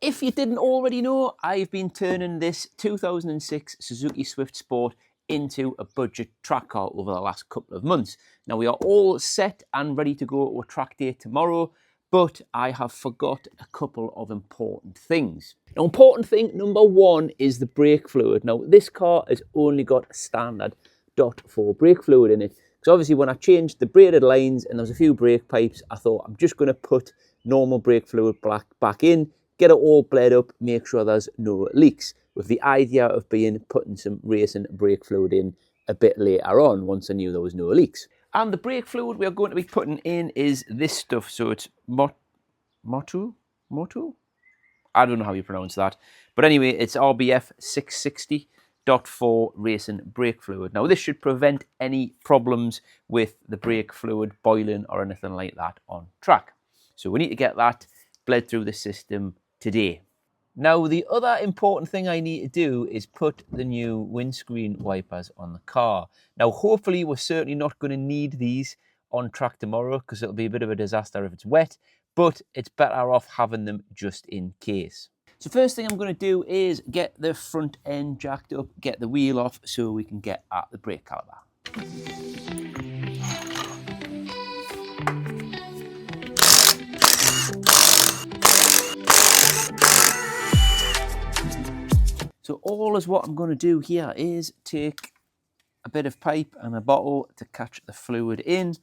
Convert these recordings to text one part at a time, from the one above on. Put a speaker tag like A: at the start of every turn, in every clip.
A: if you didn't already know, I've been turning this 2006 Suzuki Swift Sport into a budget track car over the last couple of months. Now we are all set and ready to go to a track day tomorrow, but I have forgot a couple of important things. Now, important thing number one is the brake fluid. Now, this car has only got a standard .4 brake fluid in it. So obviously when I changed the braided lines and there was a few brake pipes, I thought I'm just going to put normal brake fluid back in, get it all bled up, make sure there's no leaks, with the idea of putting some racing brake fluid in a bit later on once I knew there was no leaks. And the brake fluid we're going to be putting in is this stuff. So it's Motul? I don't know how you pronounce that. But anyway, it's RBF 660.4 racing brake fluid. Now this should prevent any problems with the brake fluid boiling or anything like that on track. So we need to get that bled through the system today. Now the other important thing I need to do is put the new windscreen wipers on the car. Now hopefully we're certainly not going to need these on track tomorrow because it'll be a bit of a disaster if it's wet, but it's better off having them just in case. So first thing I'm going to do is get the front end jacked up, get the wheel off so we can get at the brake caliper. So all is what I'm going to do here is take a bit of pipe and a bottle to catch the fluid in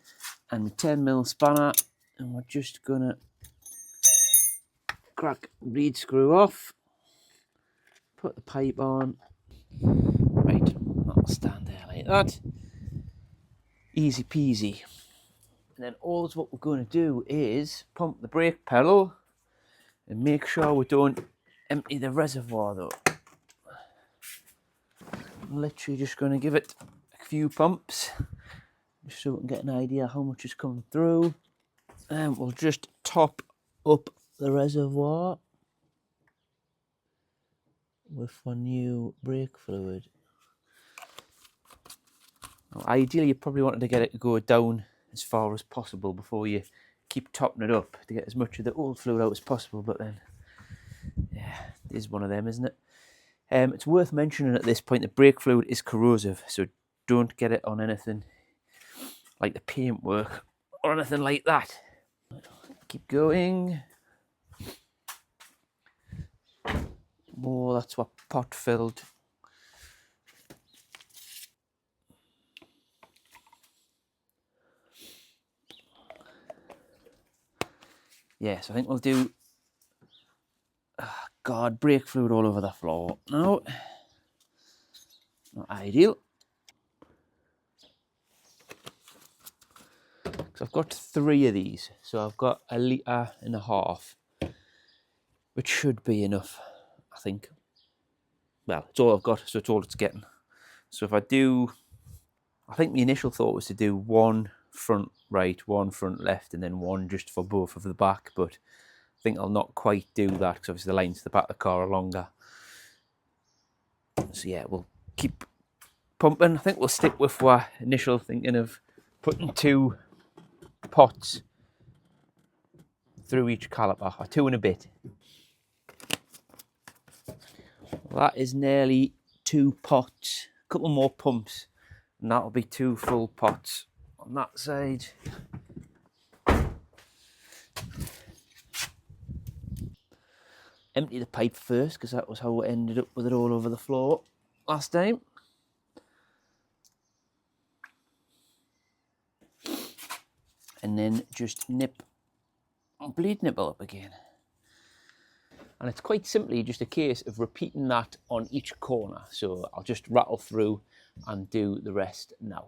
A: and my 10mm spanner, and we're just going to crack the bead screw off, put the pipe on, right, that'll stand there like that, easy peasy. And then all is what we're going to do is pump the brake pedal and make sure we don't empty the reservoir though. I'm literally just going to give it a few pumps just so we can get an idea how much is coming through, and we'll just top up the reservoir with our new brake fluid. Now, ideally you probably wanted to get it to go down as far as possible before you keep topping it up to get as much of the old fluid out as possible, but then yeah, it is one of them, isn't it? It's worth mentioning at this point that brake fluid is corrosive, so don't get it on anything like the paintwork or anything like that. Keep going. Oh, that's what pot filled. Yes, I think we'll do... Oh, God, brake fluid all over the floor. No, not ideal. So I've got 3 of these. So I've got 1.5 litres, which should be enough, I think. Well, it's all I've got, so it's all it's getting. So if I do, I think the initial thought was to do 1 front right, 1 front left, and then 1 just for both of the back, but I think I'll not quite do that because obviously the lines to the back of the car are longer. So yeah, we'll keep pumping. I think we'll stick with our initial thinking of putting 2 pots through each caliper, or 2 and a bit. Well, that is nearly 2 pots. A couple more pumps and that'll be 2 full pots on that side. Empty the pipe first because that was how we ended up with it all over the floor last time. And then just nip bleed nipple up again. And it's quite simply just a case of repeating that on each corner. So I'll just rattle through and do the rest now.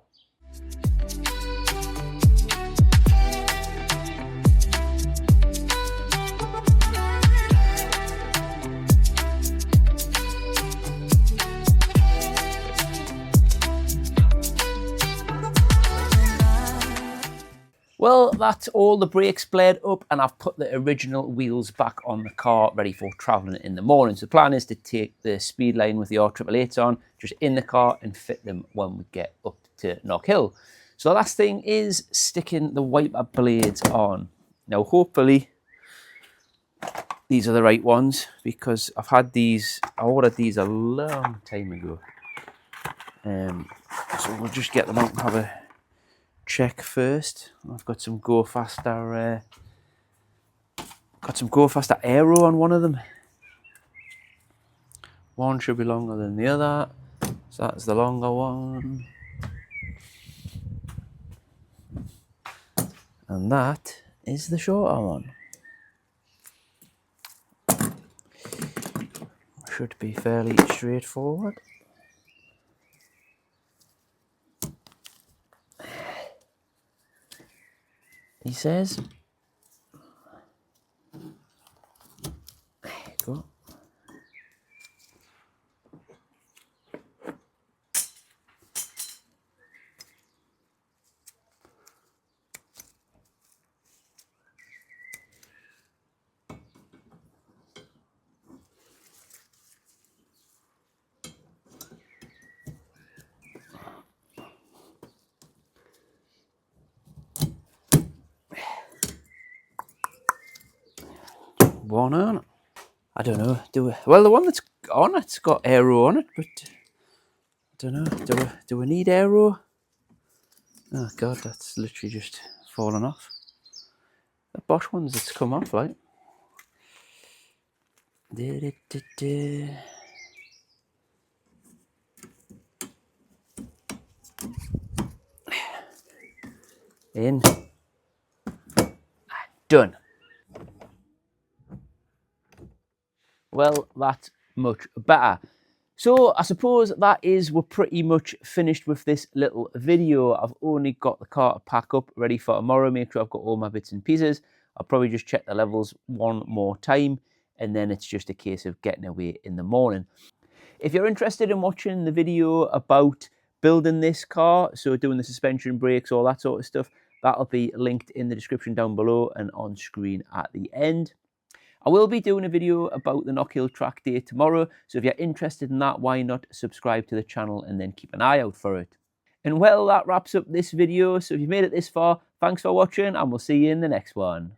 A: Well, that's all the brakes bled up, and I've put the original wheels back on the car ready for travelling in the morning. So the plan is to take the speed line with the R888s on, just in the car, and fit them when we get up to Knockhill. So the last thing is sticking the wiper blades on. Now hopefully these are the right ones, because I've had these, I ordered these a long time ago. So we'll just get them out and have a check first. I've got some Go Faster, Aero on one of them. One should be longer than the other, so that's the longer one. And that is the shorter one. Should be fairly straightforward. He says. There you go. One on it. I don't know. Well, the one that's on it's got aero on it, but I don't know. Do we need aero? Oh god, that's literally just fallen off. The Bosch ones that's come off, like. In. Done. Well, that's much better. So I suppose we're pretty much finished with this little video. I've only got the car to pack up, ready for tomorrow, make sure I've got all my bits and pieces. I'll probably just check the levels one more time, and then it's just a case of getting away in the morning. If you're interested in watching the video about building this car, so doing the suspension, brakes, all that sort of stuff, that'll be linked in the description down below and on screen at the end. I will be doing a video about the Knockhill track day tomorrow, so if you're interested in that, why not subscribe to the channel and then keep an eye out for it. And well, that wraps up this video, so if you've made it this far, thanks for watching, and we'll see you in the next one.